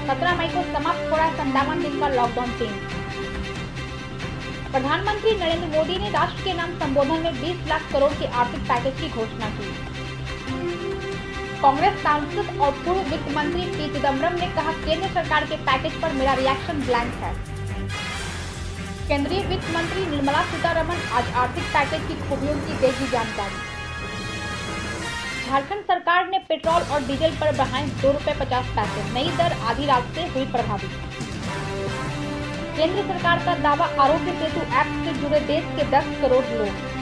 17 मई को समाप्त हो रहा है 57 दिन का लॉकडाउन चेंज। प्रधानमंत्री नरेंद्र मोदी ने राष्ट्र के नाम संबोधन में 20 लाख करोड़ के आर्थिक पैकेज की घोषणा की। कांग्रेस सांसद और पूर्व वित्त मंत्री पी चिदम्बरम ने कहा, केंद्र सरकार के पैकेज पर मेरा रिएक्शन ब्लैंक है। केंद्रीय वित्त मंत्री निर्मला सीतारमण आज आर्थिक पैकेज की खूबियों की देगी जानकारी। झारखंड सरकार ने पेट्रोल और डीजल पर बढ़ाए ₹2.50। नई दर आधी रात से हुई प्रभावित। केंद्र सरकार का दावा, आरोग्य सेतु ऐप से जुड़े देश के 10 करोड़ लोग।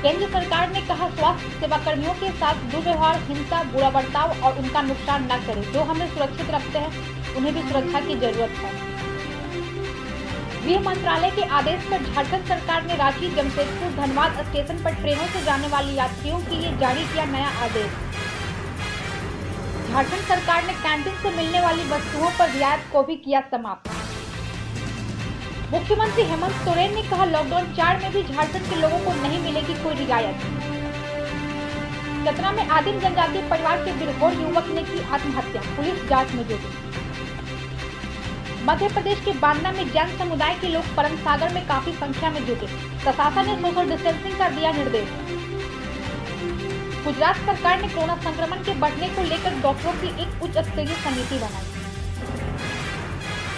केंद्र सरकार ने कहा, स्वास्थ्य सेवाकर्मियों के साथ दुर्व्यवहार, हिंसा, बुरा बर्ताव और उनका नुकसान न करें। जो हमें सुरक्षित रखते हैं उन्हें भी सुरक्षा की जरूरत है। गृह मंत्रालय के आदेश पर झारखंड सरकार ने रांची, जमशेदपुर, धनबाद स्टेशन पर ट्रेनों से जाने वाले यात्रियों के लिए जारी किया नया आदेश। झारखंड सरकार ने कैंटीन से मिलने वाली वस्तुओं पर रियायत को भी किया समाप्त। मुख्यमंत्री हेमंत सोरेन ने कहा, लॉकडाउन 4 में भी झारखंड के लोगों को नहीं मिलेगी कोई रियायत। चतरा में आदिम जनजातीय परिवार के बिरहोर युवक ने की आत्महत्या, पुलिस जांच में जुटी। मध्य प्रदेश के बांदा में जैन समुदाय के लोग परम सागर में काफी संख्या में जुटे। प्रशासन ने सोशल डिस्टेंसिंग का दिया निर्देश। गुजरात सरकार ने कोरोना संक्रमण के बढ़ने को लेकर डॉक्टरों की एक उच्च स्तरीय समिति बनाई।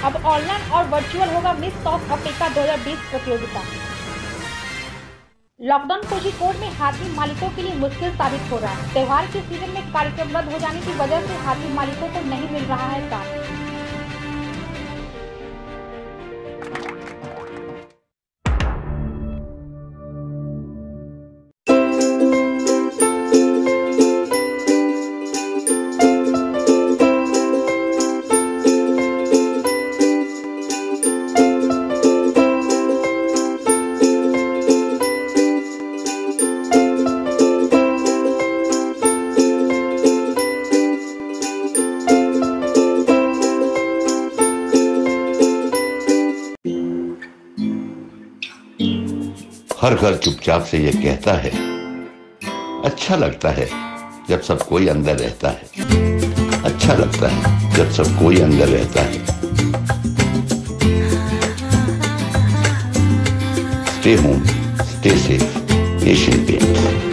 अब ऑनलाइन और वर्चुअल होगा मिस साउथ अफ्रीका 2020 प्रतियोगिता। लॉकडाउन कोझिकोड में हाथी मालिकों के लिए मुश्किल साबित हो रहा है। त्योहार के सीजन में कार्यक्रम रद्द हो जाने की वजह से हाथी मालिकों को नहीं मिल रहा है काम। हर घर चुपचाप से ये कहता है, अच्छा लगता है जब सब कोई अंदर रहता है। अच्छा लगता है जब सब कोई अंदर रहता है। Stay home, stay safe, Asian paints.